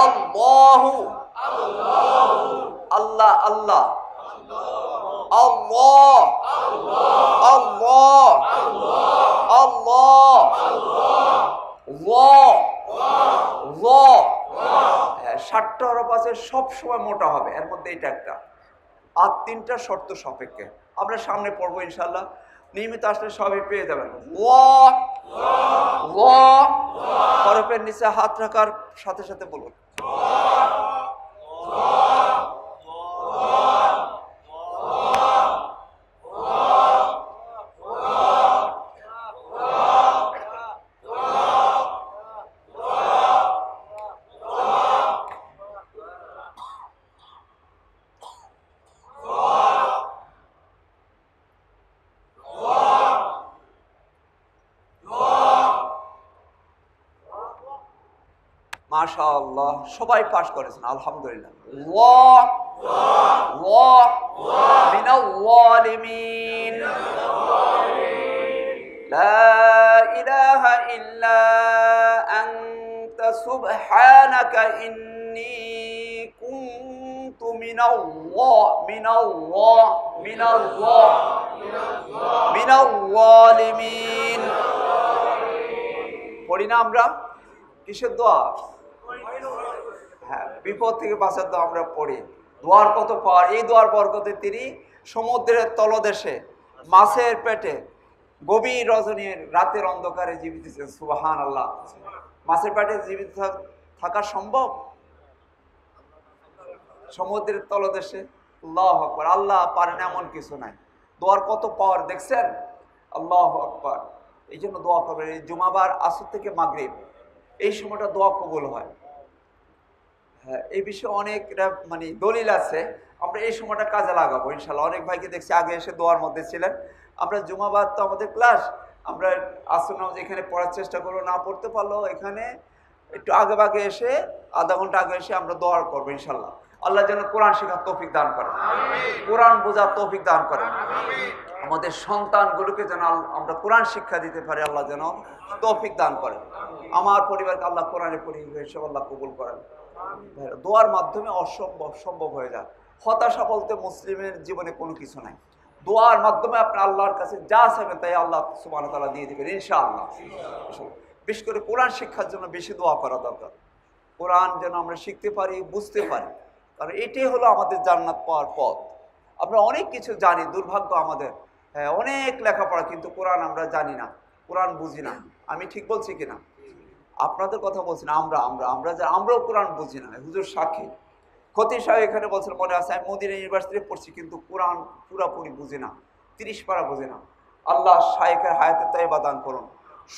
আল্লাহু আল্লাহ আল্লাহ আল্লাহ আল্লাহ আল্লাহ আল্লাহ। 60টা হরফ আছে, সব সময় মোটা হবে, এর মধ্যে এটা একটা। আর 3টা শর্ত সাপেক্ষে আমরা সামনে পড়বো ইনশাআল্লাহ, নিয়মিত আসলে সবই পেয়ে যাবেন। হরফের নিচে হাত রাখার সাথে সাথে বলুন মাশাআল্লাহ, সবাই পাস করেছেন আলহামদুলিল্লাহ। মিনাল যালিমিন লা ইলাহা ইল্লা আনতা সুবহানাকা ইন্নী কুনতু মিনাল যালিমিন। পড়ি না আমরা? কিসের দোয়া? হ্যাঁ, বিপদ থেকে বাঁচার দোয়া আমরা পড়ি। দোয়ার কত পাওয়ার! এই দোয়ার বরকতে তিনি সমুদ্রের তলদেশে মাছের পেটে গভীর রজনীর রাতের অন্ধকারে জীবিত ছিলেন। সুবহানাল্লাহ। মাছের পেটে জীবিত থাকা সম্ভব? সমুদ্রের তলদেশে। আল্লাহু আকবার। আল্লাহ পারেন এমন কিছু নাই। দোয়ার কত পাওয়ার দেখছেন? আল্লাহু আকবার। এই জন্য দোয়া করবেন। এই জুমাবার আসর থেকে মাগরিব এই সময়টা দোয়া কবুল হয়। হ্যাঁ, এই বিষয়ে অনেক দলিল আছে, আমরা এই সময়টা কাজে লাগাবো ইনশাল্লাহ। অনেক ভাইকে দেখছি আগে এসে দোয়ার মধ্যে ছিলেন। আমরা জুমাবাদ তো আমাদের ক্লাস, আমরা আসর নামাজ এখানে পড়ার চেষ্টা করবো, না পড়তে পারলেও এখানে একটু আগে ভাগে এসে আধা ঘন্টা আগে এসে আমরা দোয়া করবো ইনশাল্লাহ। আল্লাহ যেন কোরআন শেখার তৌফিক দান করেন, কোরআন বোঝার তৌফিক দান করেন। আমাদের সন্তানগুলোকে যেন আমরা কোরআন শিক্ষা দিতে পারি, আল্লাহ যেন তৌফিক দান করেন। আমার পরিবারকে আল্লাহ কোরআনে পরিবেশ আল্লাহ কবুল করেন। দোয়ার মাধ্যমে অসম্ভব সম্ভব হয়ে যায়। হতাশা বলতে মুসলিমের জীবনে কোনো কিছু নাই। দোয়ার মাধ্যমে আপনি আল্লাহর কাছে যা চাইবেন তাই আল্লাহ সুবহানাহু ওয়া তাআলা দিয়ে দিবেন ইনশাআল্লাহ। বিশেষ করে কোরআন শিক্ষার জন্য বেশি দোয়া করা দরকার। কোরআন যেন আমরা শিখতে পারি, বুঝতে পারি, কারণ এটাই হলো আমাদের জান্নাত পাওয়ার পথ। আমরা অনেক কিছু জানি, দুর্ভাগ্য আমাদের। হ্যাঁ, অনেক লেখাপড়া, কিন্তু কোরআন আমরা জানি না, কোরআন বুঝি না। আমি ঠিক বলছি কিনা? আপনাদের কথা বলছি না, আমরাও কোরআন বুঝি না। হুজুর সাক্ষী। খতিব সাহেব এখানে বলছেন, মনে আছে, আমি মদিনা ইউনিভার্সিটিতে পড়ছি, কিন্তু কোরআন পুরাপুরি বুঝি না, 30 পারা বুঝি না। আল্লাহ শাইখের হায়াতে তাইবা দান করুন।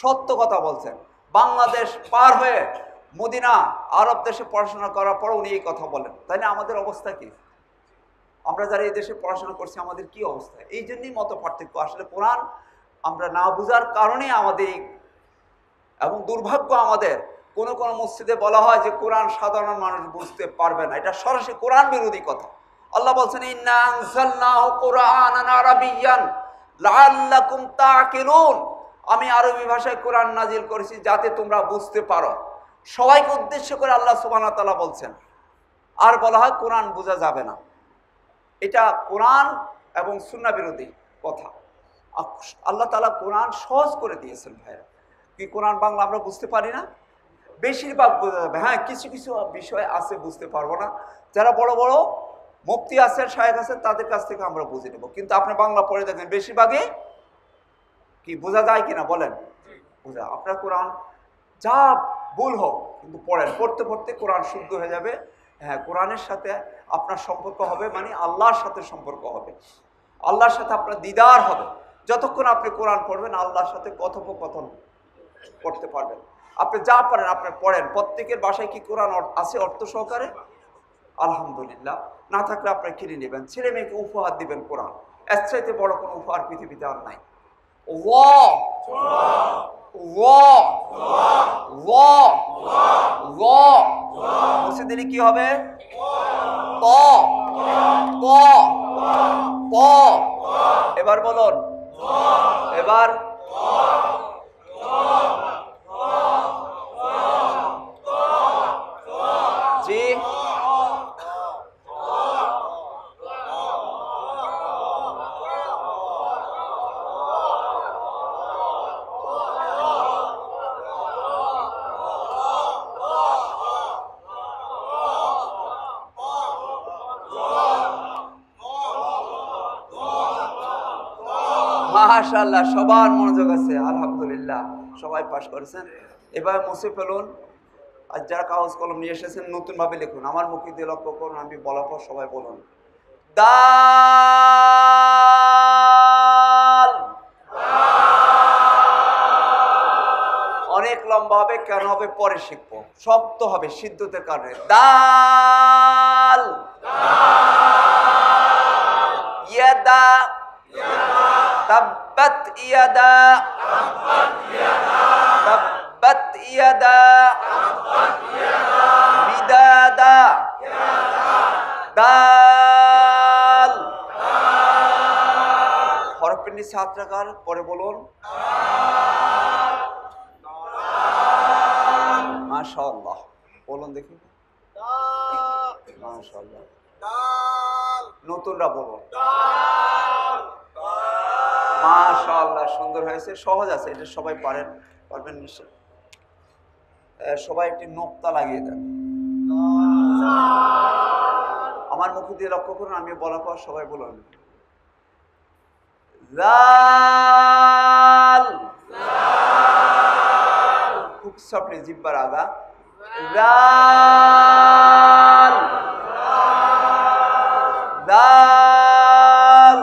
সত্য কথা বলছেন। বাংলাদেশ পার হয়ে মদিনা আরব দেশে পড়াশোনা করার পর উনি এই কথা বলেন, তাই না? আমাদের অবস্থা কি? আমরা যারা এই দেশে পড়াশোনা করছি আমাদের কি অবস্থা? এই জন্যই মত পার্থক্য। আসলে কোরআন আমরা না বুঝার কারণে আমাদের, এবং দুর্ভাগ্য আমাদের কোন মসজিদে বলা হয় যে কোরআন সাধারণ মানুষ বুঝতে পারবে না। এটা সরাসরি কোরআন বিরোধী কথা। আল্লাহ বলছেন, ইন্না আনজালনাহু কুরআনান আরাবিয়্যান লাআল্লাকুম তা'কিলুন। আমি আরবি ভাষায় কোরআন নাজিল করেছি যাতে তোমরা বুঝতে পারো। সবাইকে উদ্দেশ্য করে আল্লাহ সুবহানাহু ওয়া তাআলা বলছেন। আর বলা হয় কোরআন বোঝা যাবে না। এটা কোরআন এবং সুন্নাহ বিরোধী কথা। আল্লাহ তাআলা কোরআন সহজ করে দিয়েছেন ভাইরা। কি কোরআন বাংলা আমরা বুঝতে পারি না? বেশিরভাগ বোঝা যাবে। হ্যাঁ, কিছু কিছু বিষয় আছে বুঝতে পারবো না। যারা বড় বড় মুফতি আছেন, শায়েখ আছেন, তাদের কাছ থেকে আমরা বুঝে নেব। কিন্তু আপনি বাংলা পড়ে দেখেন বেশিরভাগই কি বোঝা যায় কিনা বলেন? বোঝা। আপনার কোরআন যা ভুল হোক কিন্তু পড়েন, পড়তে পড়তে কোরআন শুদ্ধ হয়ে যাবে। হ্যাঁ, কোরআনের সাথে আপনার সম্পর্ক হবে, মানে আল্লাহর সাথে সম্পর্ক হবে, আল্লাহর সাথে আপনার দিদার হবে। যতক্ষণ আপনি কোরআন পড়বেন আল্লাহর সাথে কথোপকথন পড়তে পারবেন। আপনি যা পারেন আপনি পড়েন। প্রত্যেকের বাসায় কি কোরআন আছে অর্থ সহকারে? আলহামদুলিল্লাহ। না থাকলে আপনি কিনে নেবেন, ছেলে মেয়েকে উপহার দিবেন কোরআন। এর চাইতে বড় কোনো উপহার পৃথিবীতে আর নাই। মুসিদিনী কি হবে? ত ত ত। এবার বলুন, এবার জি মাশাআল্লাহ, সবার মনোযোগ আছে, আলহামদুলিল্লাহ, সবাই পাস করেছেন। এবার মুছে ফেলুন। আর যারা কাগজ কলম নিয়ে এসেছেন নতুন ভাবে লিখুন। আমার মুখে দিয়ে লক্ষ্য করুন, আমি বলার পর সবাই বলুন দাল। অনেক লম্বা হবে, কেন হবে পরে শিখবো। শব্দ হবে সিদ্ধতের কারণে। দাল ইয়াদা তাব্বাত ইয়াদা তাব্বাত ইয়াদা বিদাদা দাল। হরফের নিচে হাত রাখার পরে বলুন মাশাআল্লাহ। বলুন দেখি মাশাআল্লাহ। নতুনরা বলুন মাশাআল্লাহ, সুন্দর হয়েছে, সহজ আছে, এটা সবাই পারবেন নিশ্চয়। সবাই একটি নোক্তা লাগিয়ে দেন। আমার মুখে দিয়ে লক্ষ্য করুন, আমি বলার পর সবাই বলুন লাল। খুব সফটলি জিহ্বার আগা লাল লাল।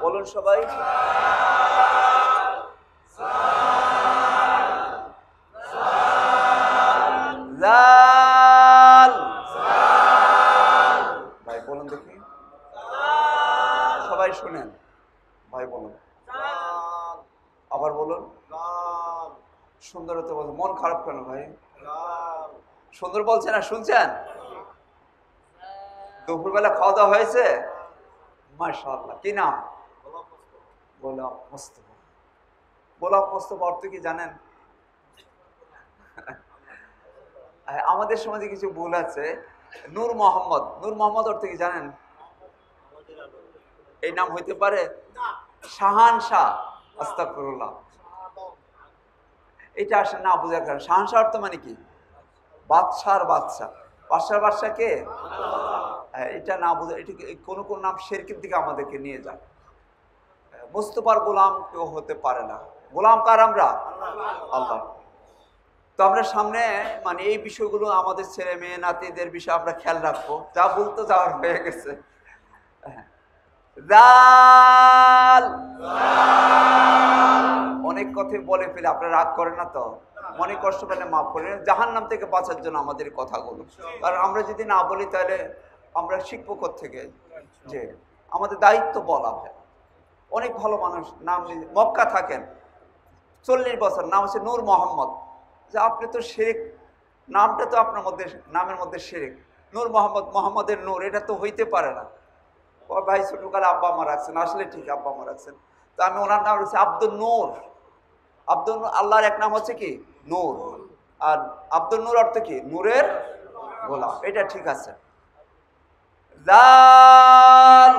বলুন সবাই লাল। ভাই বলুন দেখি, সবাই শুনেন, ভাই বলুন, আবার বলুন সুন্দর হতে বলুন। মন খারাপ কেন ভাই? সুন্দর বলছে না, শুনছেন? দুপুরবেলা খাওয়া দাওয়া হয়েছে? মাশাআল্লাহ। কি নাম? গোলাম মোস্তফা। গোলাম মোস্তফা অর্থ কি জানেন? আমাদের সমাজে কিছু ভুল আছে। নূর মোহাম্মদ, নূর মোহাম্মদ অর্থ কি জানেন? এই নাম হইতে পারে? শাহানশাহ, আস্তাগফিরুল্লাহ। এটা আসলে না বোঝার কারণ। শাহানশাহ অর্থ মানে কি? বাদশার বাদশাহ। বাদশার বাদশাহ কে? এটা না বোঝা, এটা কোন কোন নাম শিরকের দিকে আমাদেরকে নিয়ে যায়। মুস্তফার গোলাম কেউ হতে পারে না। গোলাম কার? আমরা আল্লাহ। তো আমরা সামনে মানে এই বিষয়গুলো আমাদের ছেলে মেয়ে নাতিদের বিষয়ে আমরা খেয়াল রাখবো। যা বলতো যাওয়ার হয়ে গেছে। দাল। অনেক কথা বলে ফেলে, আপনারা রাগ করেন না তো? মনে কষ্ট পেলে মাফ করেন। জাহান্নাম থেকে বাঁচার জন্য আমাদের কথাগুলো, কারণ আমরা যদি না বলি তাহলে আমরা শিখবো কোত্থেকে? যে আমাদের দায়িত্ব বলা হয়। অনেক ভালো মানুষ নাম মক্কা থাকেন 40 বছর, নাম হচ্ছে নূর মোহাম্মদ। যে আপনি তো শিরক, নামটা তো আপনার মধ্যে, নামের মধ্যে শিরক। নূর মোহাম্মদ, মোহাম্মদের নূর, এটা তো হইতে পারে না। ও ভাই ছোটকালে আব্বা মা রাখছেন, আসলে ঠিক আব্বা মা রাখছেন। তো আমি ওনার নাম রাখছি আব্দুল নূর। আব্দুল নূর, আল্লাহর এক নাম হচ্ছে কি? নূর। আর আব্দুল নূর অর্থ কি? নূরের গোলাম। এটা ঠিক আছে। লাল।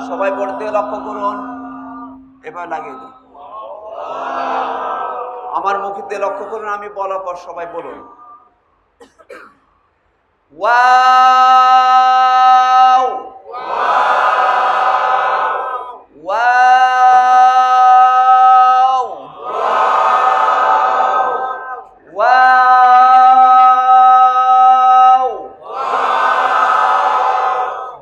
সবাই পড়তে লক্ষ্য করুন। এবার লাগিয়ে দিন। আমার মুখে দিয়ে লক্ষ্য করুন, আমি বলার পর সবাই বলুন ওয়াও ওয়াও ওয়াও।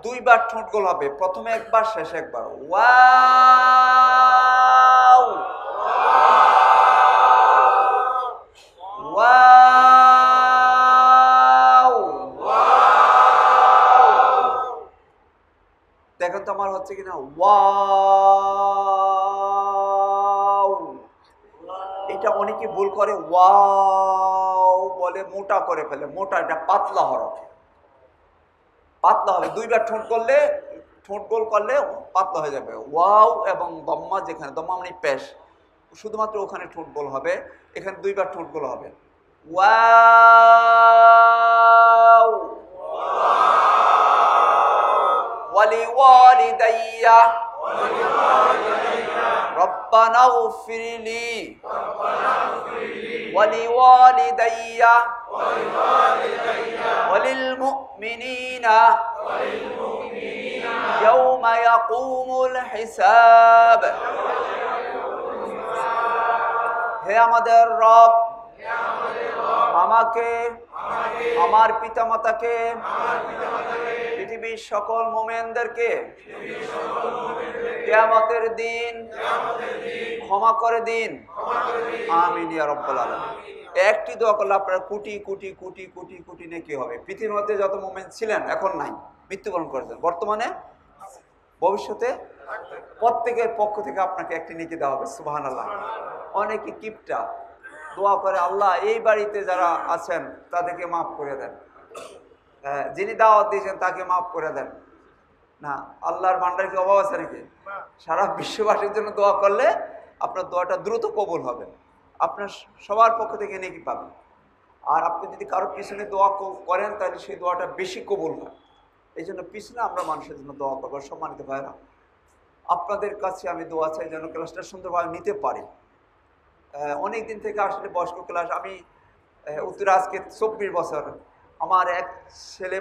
দুইবার ঠোঁট গোল হবে, প্রথমে একবার শেষে একবার। Wow wow. দেখেন তো আমার হচ্ছে কিনা, ওয়াও। এটা অনেকে ভুল করে, ওয়াও বলে মোটা করে ফেলে, মোটা, এটা পাতলা হরফ, পাতলা হবে। দুইবার ঠোঁট করলে, ঠোঁট গোল করলে পাতলা হয়ে যাবে। ওয়াও এবং দম্মা, যেখানে দম্মা মানে পেশ, শুধুমাত্র ওখানে ঠোঁট গোল হবে, এখানে দুইবার ঠোঁট গোল হবে। ওয়াও ওয়ালিওয়ালিদাইয়া রব্বানা গফিরলি ওয়ালিওয়ালিদাইয়া ওয়ালিল মুমিনিনা ইয়াউমা ইয়াকুমুল হিসাব। হে আমাদের রব, আমাকে, আমার পিতামাতাকে, পৃথিবীর সকল মুমিনদেরকে কিয়ামতের দিন ক্ষমা করে দিন, আমিন ইয়া রাব্বাল আলামিন। একটি দোয়া করলে আপনার কোটি কোটি কোটি কোটি কোটি নেকি হবে। পৃথিবীর মধ্যে যত মুমিন ছিলেন এখন নাই, মৃত্যুবরণ করেছেন, বর্তমানে ভবিষ্যতে প্রত্যেকের পক্ষ থেকে আপনাকে একটি নেকি দেওয়া হবে। সুবহানাল্লাহ। অনেকে কিপটা দোয়া করে, আল্লাহ এই বাড়িতে যারা আছেন তাদেরকে মাফ করে দেন, যিনি দাওয়াত দিয়েছেন তাকে মাফ করে দেন। না, আল্লাহর ভান্ডারে কি অভাব আছে নাকি? সারা বিশ্ববাসীর জন্য দোয়া করলে আপনার দোয়াটা দ্রুত কবুল হবে, আপনার সবার পক্ষ থেকে নেকি পাবেন। আর আপনি যদি কারোর পিছনে দোয়া করেন তাহলে সেই দোয়াটা বেশি কবুল হয়। এই জন্য পিছনে আমরা মানুষের জন্য দোয়া করবো। সম্মানিত ভাইরা, আপনাদের কাছে আমি দোয়া চাই যেন ক্লাসটা সুন্দরভাবে নিতে পারি। অনেক দিন থেকে আসলে বয়স্ক ক্লাস, আমি উত্তরে আজকে 24 বছর। আমার এক ছেলে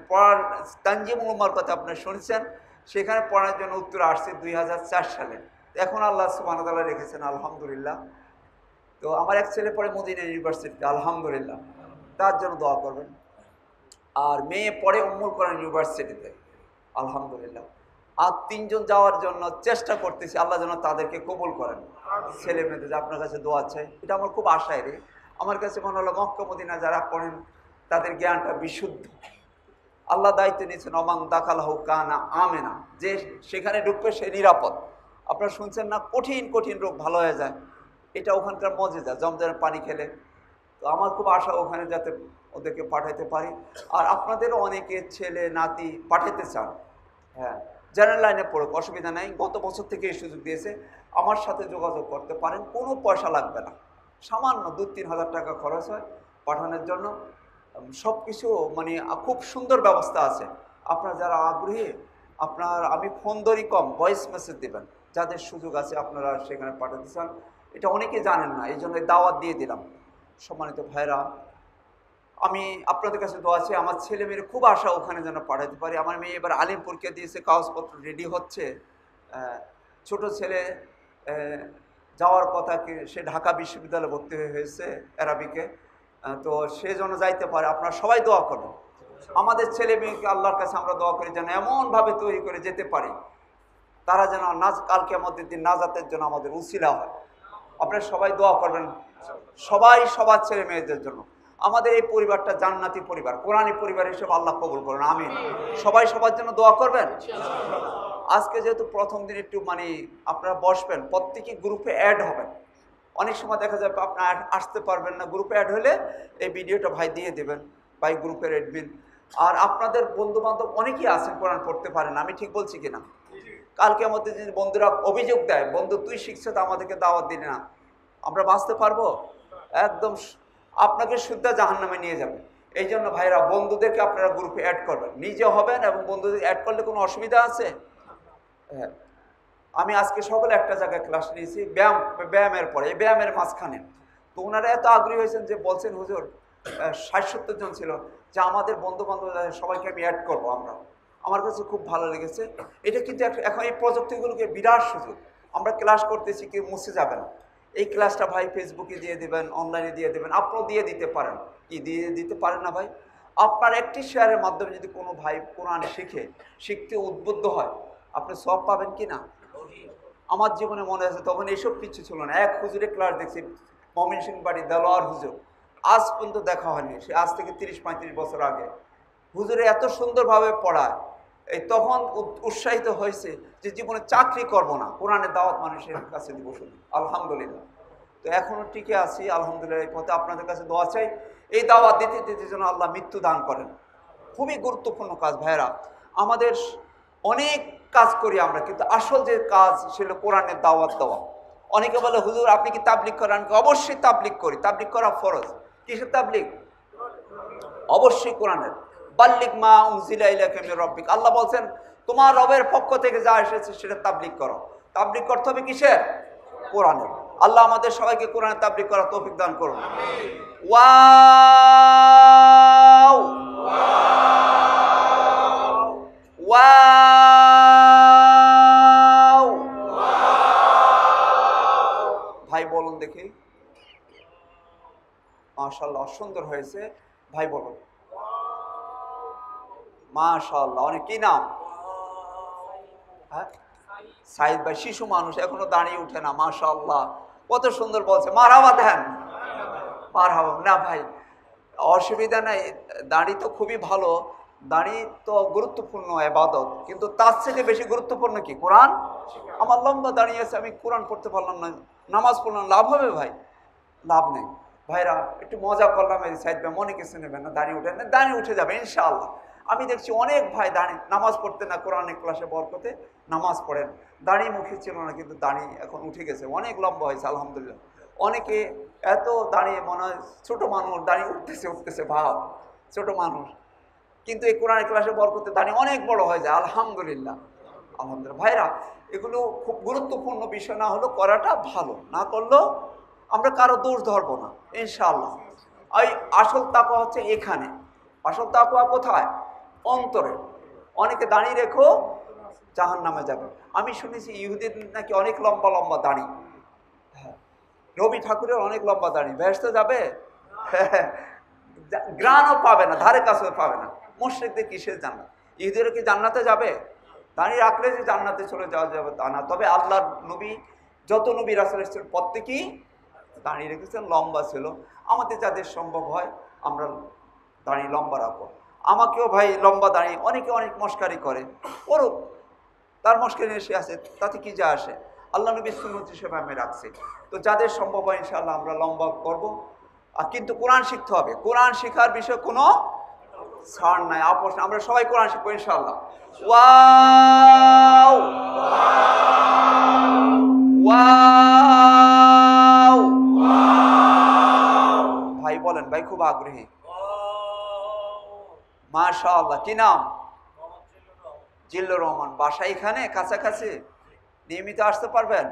পড়ার তানজিমুল উম্মার কথা আপনারা শুনছেন, সেখানে পড়ার জন্য উত্তরে আসছে 2004 সালে। এখন আল্লাহ সুবহানাহু ওয়া তাআলা রেখেছেন, আলহামদুলিল্লাহ। তো আমার এক ছেলে পড়ে মদিনা ইউনিভার্সিটিতে, আলহামদুলিল্লাহ, তার জন্য দোয়া করবেন। আর মেয়ে পড়ে উম্মুল কোরআন ইউনিভার্সিটিতে, আলহামদুলিল্লাহ। আর 3 জন যাওয়ার জন্য চেষ্টা করতেছি, আল্লাহ যেন তাদেরকে কবুল করেন। ছেলে মেয়েদের আপনার কাছে দোয়া চাই, এটা আমার খুব আশায় রে। আমার কাছে মনে হলো মক্কা মদিনা যারা পড়েন তাদের জ্ঞানটা বিশুদ্ধ। আল্লাহ দায়িত্ব নিয়েছেন, অমান দাখালাহু কানা আমেনা, যে সেখানে ঢুকবে সে নিরাপদ। আপনারা শুনছেন না, কঠিন কঠিন রোগ ভালো হয়ে যায়, এটা ওখানকার মজেজা, জমজমের পানি খেলে। তো আমার খুব আশা ওখানে যাতে ওদেরকে পাঠাইতে পারি। আর আপনাদেরও অনেকে ছেলে নাতি পাঠাইতে চান, হ্যাঁ, জেনারেল লাইনে পড়ুক, অসুবিধা নেই। গত বছর থেকে এই সুযোগ দিয়েছে, আমার সাথে যোগাযোগ করতে পারেন, কোনো পয়সা লাগবে না, সামান্য 2-3 হাজার টাকা খরচ হয় পাঠানোর জন্য। সব কিছু মানে খুব সুন্দর ব্যবস্থা আছে। আপনারা যারা আগ্রহী, আমি ফোন ধরি কম, ভয়েস মেসেজ দেবেন, যাদের সুযোগ আছে আপনারা সেখানে পাঠাতে চান। এটা অনেকে জানেন না, এই জন্য দাওয়াত দিয়ে দিলাম। সম্মানিত ভাইরা, আমি আপনাদের কাছে দোয়া চাই, আমার ছেলে মেয়ের খুব আশা ওখানে যেন পাঠাতে পারি। আমার মেয়ে এবার আলিম পরীক্ষা দিয়েছে, কাগজপত্র রেডি হচ্ছে। ছোট ছেলে যাওয়ার কথা, সে ঢাকা বিশ্ববিদ্যালয়ে ভর্তি হয়েছে অ্যারাবিকে, তো সে যেন যাইতে পারে। আপনারা সবাই দোয়া করবেন, আমাদের ছেলে মেয়েকে আল্লাহর কাছে আমরা দোয়া করি যেন এমনভাবে তৈরি করে যেতে পারি তারা যেন কাল কিয়ামতের দিন নাজাতের জন্য আমাদের উসিলা হয়। আপনারা সবাই দোয়া করবেন, সবাই সবার ছেলে মেয়েদের জন্য। আমাদের এই পরিবারটা জান্নাতি পরিবার, কোরআনী পরিবার হিসেবে আল্লাহ কবুল করেন, আমিন। সবাই সবার জন্য দোয়া করবেন। আজকে যেহেতু প্রথম দিন একটু আপনারা বসবেন, প্রত্যেকে গ্রুপে অ্যাড হবেন। অনেক সময় দেখা যাবে আপনার আসতে পারবেন না, গ্রুপে অ্যাড হলে এই ভিডিওটা ভাই দিয়ে দেবেন, ভাই গ্রুপের অ্যাডমিন। আর আপনাদের বন্ধু বান্ধব অনেকেই আছেন কোরআন পড়তে পারেন, আমি ঠিক বলছি কিনা? কালকে আমাদের যে বন্ধুরা অভিযোগ দেয়, বন্ধু তুই শিখছে তো আমাদেরকে দাওয়াত দিলি না, আমরা বাঁচতে পারবো? একদম আপনাকে শুদ্ধ জাহান্নামে নিয়ে যাবে। এই জন্য ভাইরা, বন্ধুদেরকে আপনারা গ্রুপে অ্যাড করবেন, নিজে হবেন এবং বন্ধুদের অ্যাড করলে কোনো অসুবিধা আছে? হ্যাঁ, আমি আজকে সকালে একটা জায়গায় ক্লাস নিয়েছি, ব্যায়ামের পরে, এই ব্যায়ামের মাঝখানে। তো ওনারা এত আগ্রহী হয়েছেন যে বলছেন, হুজুর 60-70 জন ছিল, যে আমাদের বন্ধু বান্ধব সবাইকে আমি অ্যাড করবো। আমার কাছে খুব ভালো লেগেছে। এটা কিন্তু এখন এই প্রযুক্তিগুলোকে বিরাট সুযোগ। আমরা ক্লাস করতেছি, কেউ মুছে যাবে না। এই ক্লাসটা ভাই ফেসবুকে দিয়ে দেবেন, অনলাইনে দিয়ে দেবেন, আপনিও দিয়ে দিতে পারেন। কি দিয়ে দিতে পারেন না ভাই? আপনার একটি শেয়ারের মাধ্যমে যদি কোনো ভাই কোরআন শিখতে উদ্বুদ্ধ হয়, আপনি সব পাবেন কি না? আমার জীবনে মনে আছে তখন এসব কিছু ছিল না। এক হুজুরে ক্লাস দেখছি, ময়মনসিংহ বাড়ি দেলোয়ার হুজুর, আজ পর্যন্ত দেখা হয়নি, সে আজ থেকে 30-35 বছর আগে। হুজুরে এত সুন্দরভাবে পড়ায়, এই তখন উৎসাহিত হয়েছে যে জীবনে চাকরি করব না, কোরআনের দাওয়াত মানুষের কাছে দিব শুধু। আলহামদুলিল্লাহ, তো এখনো টিকে আছি আলহামদুলিল্লাহ। এই পথে আপনাদের কাছে দোয়া চাই, এই দাওয়াত দিতে দিতে যেন আল্লাহ মৃত্যু দান করেন। খুবই গুরুত্বপূর্ণ কাজ ভাইয়েরা। আমাদের অনেক কাজ করি আমরা, কিন্তু আসল যে কাজ সেটা কোরআনের দাওয়াত দেওয়া। অনেকে বলে হুজুর আপনি কি তাবলিগ করেন? অবশ্যই তাবলিগ করি, তাবলিগ করা ফরজ। কিসের তাবলিগ? অবশ্যই কোরআনের। বাল্লিগ মা উনজিলা ইলাইকা মির রাব্বিক, আল্লাহ বলছেন তোমার রবের পক্ষ থেকে যা এসেছে সেটা তাবলিগ করো। তাবলিগ করতে হবে কিসের? কোরআনের। আল্লাহ আমাদের সবাইকে কোরআনের তাবলিগ করার তৌফিক দান করুন। ওয়াও ওয়াও, ভাই বলুন দেখি। মাশাআল্লাহ, সুন্দর হয়েছে ভাই, বলুন মাশাআল্লাহ। অনেক কি নাম? হ্যাঁ, সাইদ ভাই। শিশু মানুষ, এখনো দাঁড়িয়ে উঠে না। মাশাআল্লাহ, কত সুন্দর বলছে। মারহাবা দেন, মারহাবা। না ভাই, অসুবিধা নাই, দাঁড়ি তো খুবই ভালো, দাঁড়ি তো গুরুত্বপূর্ণ ইবাদত, কিন্তু তার থেকে বেশি গুরুত্বপূর্ণ কি? কোরআন। আমার লম্বা দাঁড়িয়ে আছে, আমি কোরআন পড়তে পারলাম না, নামাজ পড়লাম, লাভ হবে ভাই? লাভ নেই। ভাইরা একটু মজা করলাম, এই সাইড ভাই মনে কিছু নেবেন না, দাঁড়িয়ে উঠে না, দাঁড়িয়ে উঠে যাবে ইনশাআল্লাহ। আমি দেখছি অনেক ভাই দাঁড়িয়ে নামাজ পড়তে না, কোরআনের ক্লাসে বরকতে নামাজ পড়েন, দাঁড়িয়ে মুখে ছিল না, কিন্তু দাঁড়িয়ে এখন উঠে গেছে, অনেক লম্বা হয়েছে আলহামদুলিল্লাহ। অনেকে এত দাঁড়িয়ে মনে হয় ছোটো মানুষ, দাঁড়িয়ে উঠতেছে ভাব ছোটো মানুষ, কিন্তু এই কোরআনের ক্লাসে বরকতে দাঁড়িয়ে অনেক বড় হয়ে যায় আলহামদুলিল্লাহ। আলহামদুলিল্লাহ ভাইরা, এগুলো খুব গুরুত্বপূর্ণ বিষয়, না হলো করাটা ভালো, না করলেও আমরা কারো দোষ ধরবো না ইনশাআল্লাহ। এই আসল তাকওয়া হচ্ছে এখানে। আসল তাকওয়া কোথায়? অন্তরে। অনেকে দাঁড়িয়ে রেখো জাহান্নামে যাবে। আমি শুনেছি ইহুদির নাকি অনেক লম্বা লম্বা দাড়ি। হ্যাঁ, রবি ঠাকুরের অনেক লম্বা দাড়ি, বেহেশতে যাবে? গ্রাণও পাবে না, ধারে কাছেও পাবে না। মুশরিকদের কিসের জান্নাত? ইহুদিরা কি জান্নাতে যাবে? দাঁড়িয়ে রাখলে যে জান্নাতে চলে যাওয়া যাবে তা না। তবে আল্লাহর নবী, যত নবী রাসূল এসেছেন প্রত্যেকেই দাঁড়িয়ে রেখেছেন, লম্বা ছিল। আমাদের যাদের সম্ভব হয় আমরা দাঁড়িয়ে লম্বা রাখবো। আমাকেও ভাই লম্বা দাঁড়িয়ে অনেকে অনেক মস্কারি করে, করুক, তার মস্কারি এসে আছে, তাতে কি যা আসে? আল্লাহ নবী সুন্নাত হিসেবে আমি রাখছি। তো যাদের সম্ভব হয় ইনশাআল্লাহ আমরা লম্বা করব। আর কিন্তু কোরআন শিখতে হবে। কোরআন শেখার বিষয়ে কোনো ছাড় নাই, আপোষ নাই। আমরা সবাই কোরআন শিখবো ইনশাআল্লাহ। ওয়াও ওয়াও, ভাই বলেন, ভাই খুব আগ্রহী। মাশাআল্লাহ, কি নাম? জিল্লুর রহমান। বাসা এখানে কাছাকাছি, নিয়মিত আসতে পারবেন?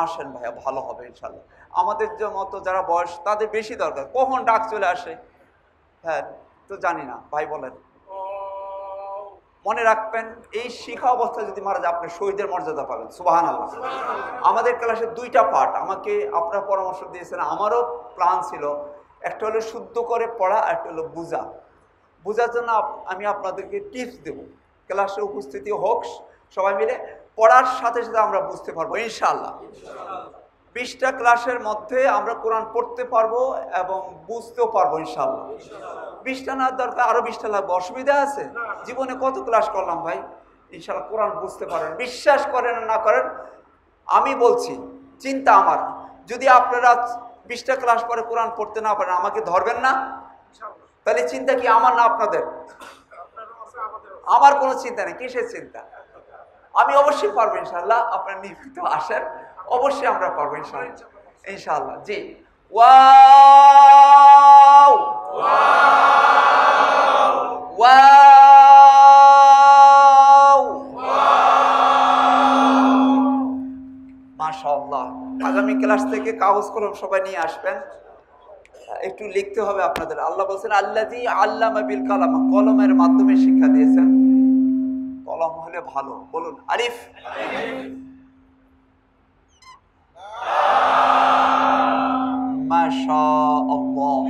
আসেন ভাইয়া, ভালো হবে ইনশাআল্লাহ। আমাদের যে মতো যারা বয়স, তাদের বেশি দরকার, কখন ডাক চলে আসে হ্যাঁ তো জানি না। ভাই বলেন, মনে রাখবেন এই শিখা অবস্থায় যদি মারা যায় আপনি শহীদের মর্যাদা পাবেন। সুবহানাল্লাহ। আমাদের ক্লাসে 2টা পার্ট আমাকে আপনারা পরামর্শ দিয়েছেন, আমারও প্ল্যান ছিল। একটা হলো শুদ্ধ করে পড়া, একটা হলো বোঝা। বোঝার জন্য আমি আপনাদেরকে টিপস দেব। ক্লাসে উপস্থিতি হোক সবাই মিলে, পড়ার সাথে সাথে আমরা বুঝতে পারবো ইনশাআল্লাহ। 20টা ক্লাসের মধ্যে আমরা কোরআন পড়তে পারবো এবং বুঝতেও পারবো ইনশাআল্লাহ। 20টা না, দরকার আরো 20টা লাগবে, অসুবিধা আছে? জীবনে কত ক্লাস করলাম ভাই, ইনশাআল্লাহ কোরআন বুঝতে পারেন। বিশ্বাস করেন না করেন, আমি বলছি, চিন্তা আমার, যদি আপনারা 20টা ক্লাস পরে কোরআন পড়তে না পারেন আমাকে ধরবেন না? তাহলে চিন্তা কি আমার না আপনাদের? আমার কোনো চিন্তা নেই। কিসের চিন্তা? আমি অবশ্যই পারবো ইনশাআল্লাহ। আপনারা নিয়মিত আসেন, অবশ্যই আমরা পারবো ইনশাআল্লাহ। ইনশাআল্লাহ। জি। ওয়াও ওয়াও, মাশাআল্লাহ। আগামী ক্লাস থেকে কাগজ কলম সবাই নিয়ে আসবেন, একটু লিখতে হবে আপনাদের। আল্লাহ বলছেন আল্লাযী আল্লামা বিল কালাম, কলমের মাধ্যমে শিক্ষা দিয়েছেন। কলম হলে ভালো, বলুন আলিফ। মাশাআল্লাহ।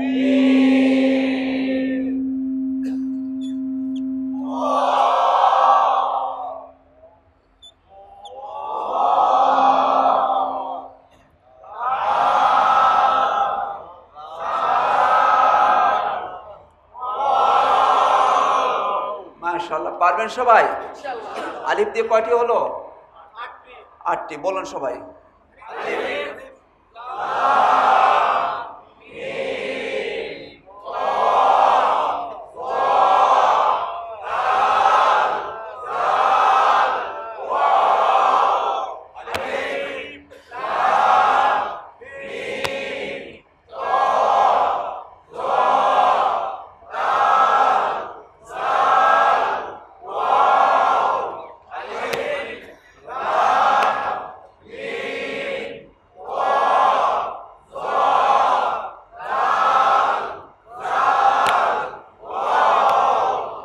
পারবেন সবাই? আলিফ দিয়ে কয়টি হলো? 8টি। বলুন সবাই।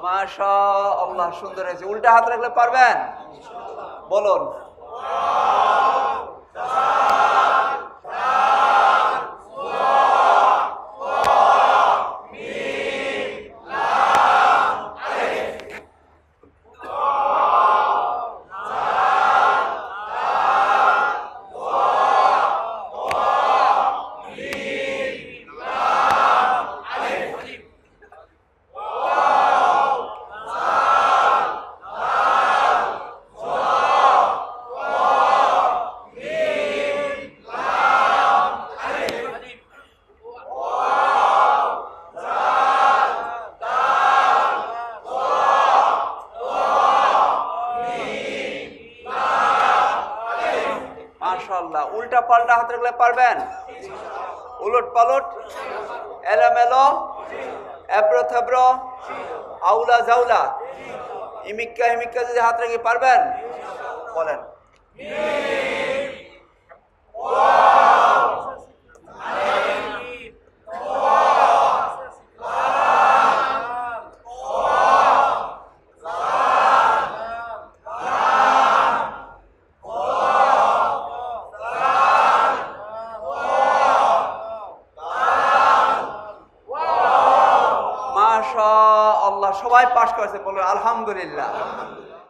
মাশাআল্লাহ, সুন্দর হয়েছে। উল্টা হাত রাখলে পারবেন? বলুন। মাশাআল্লাহ, উল্টা পাল্টা হাত রাখলে পারবেন? উলট পালট, এলোমেলো, এবড়ো থেবড়ো, আউলা জাউলা, ইমিক্কা হিমিক্কা যদি হাত রেখে পারবেন? বলেন। মাশাআল্লাহ, সবাই পাস করেছে। বলুন আলহামদুলিল্লাহ।